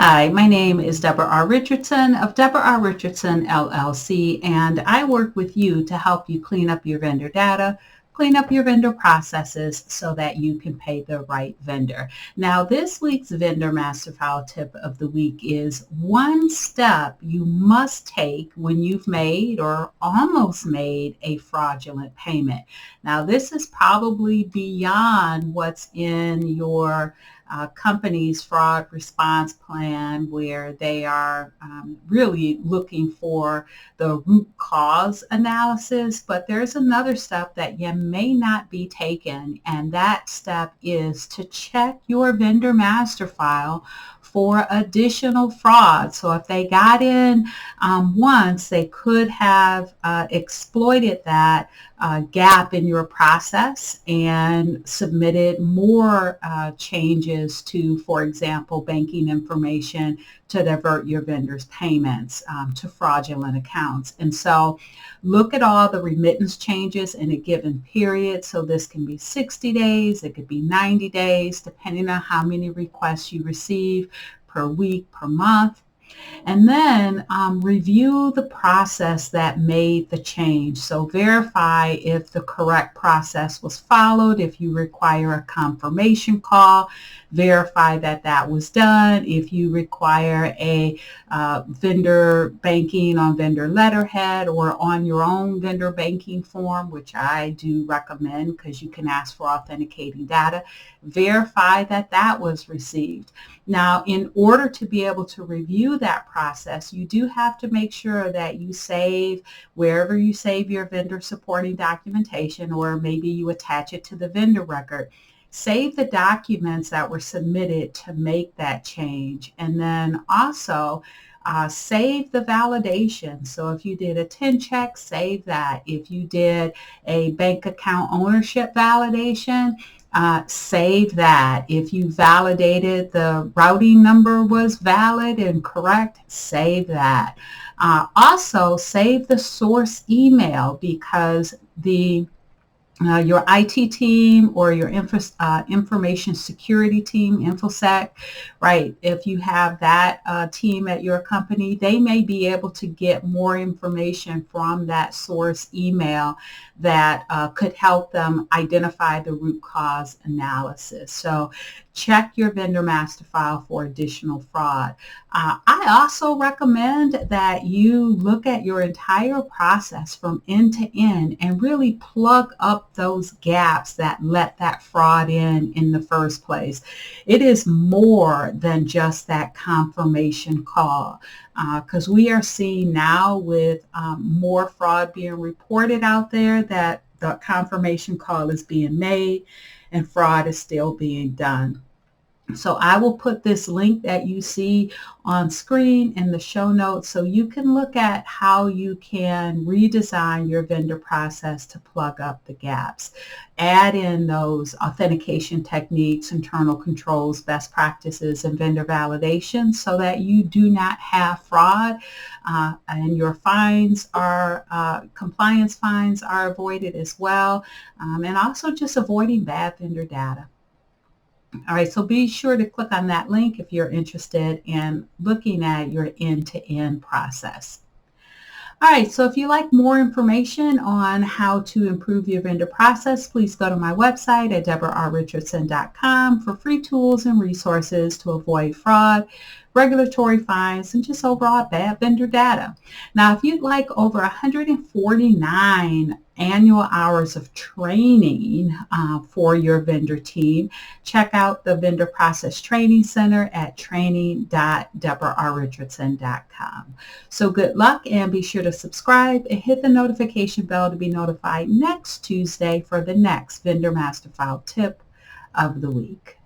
Hi, my name is Debra R. Richardson of Debra R. Richardson, LLC, and I work with you to help you clean up your vendor data, clean up your vendor processes so that you can pay the right vendor. Now, this week's Vendor Master File tip of the week is one step you must take when you've made or almost made a fraudulent payment. Now, this is probably beyond what's in your company's fraud response plan, where they are really looking for the root cause analysis, but there's another step that you may not be taking, and that step is to check your vendor master file for additional fraud. So if they got in once, they could have exploited that gap in your process and submitted more changes to, for example, banking information to divert your vendor's payments to fraudulent accounts. And so look at all the remittance changes in a given period. So this can be 60 days, it could be 90 days, depending on how many requests you receive per week, per month. And then review the process that made the change. So verify if the correct process was followed. If you require a confirmation call, verify that that was done. If you require a vendor banking on vendor letterhead or on your own vendor banking form, which I do recommend because you can ask for authenticating data, verify that that was received. Now, in order to be able to review that process, you do have to make sure that you save wherever you save your vendor supporting documentation, or maybe you attach it to the vendor record. Save the documents that were submitted to make that change, and then also save the validation. So if you did a 10 check, save that. If you did a bank account ownership validation, save that. If you validated the routing number was valid and correct, save that. Also, save the source email, because your IT team or your information security team, InfoSec, right? If you have that team at your company, they may be able to get more information from that source email that could help them identify the root cause analysis. So check your vendor master file for additional fraud. I also recommend that you look at your entire process from end to end and really plug up those gaps that let that fraud in the first place. It is more than just that confirmation call, because we are seeing now with more fraud being reported out there that the confirmation call is being made and fraud is still being done. So I will put this link that you see on screen in the show notes so you can look at how you can redesign your vendor process to plug up the gaps. Add in those authentication techniques, internal controls, best practices, and vendor validation so that you do not have fraud, and your fines are, compliance fines are avoided as well, and also just avoiding bad vendor data. All right, so be sure to click on that link if you're interested in looking at your end-to-end process. All right, so if you like more information on how to improve your vendor process, please go to my website at debrarrichardson.com for free tools and resources to avoid fraud, regulatory fines, and just overall bad vendor data. Now, if you'd like over 149 annual hours of training for your vendor team, check out the Vendor Process Training Center at training.debrarrichardson.com. So good luck, and be sure to subscribe and hit the notification bell to be notified next Tuesday for the next Vendor Master File tip of the week.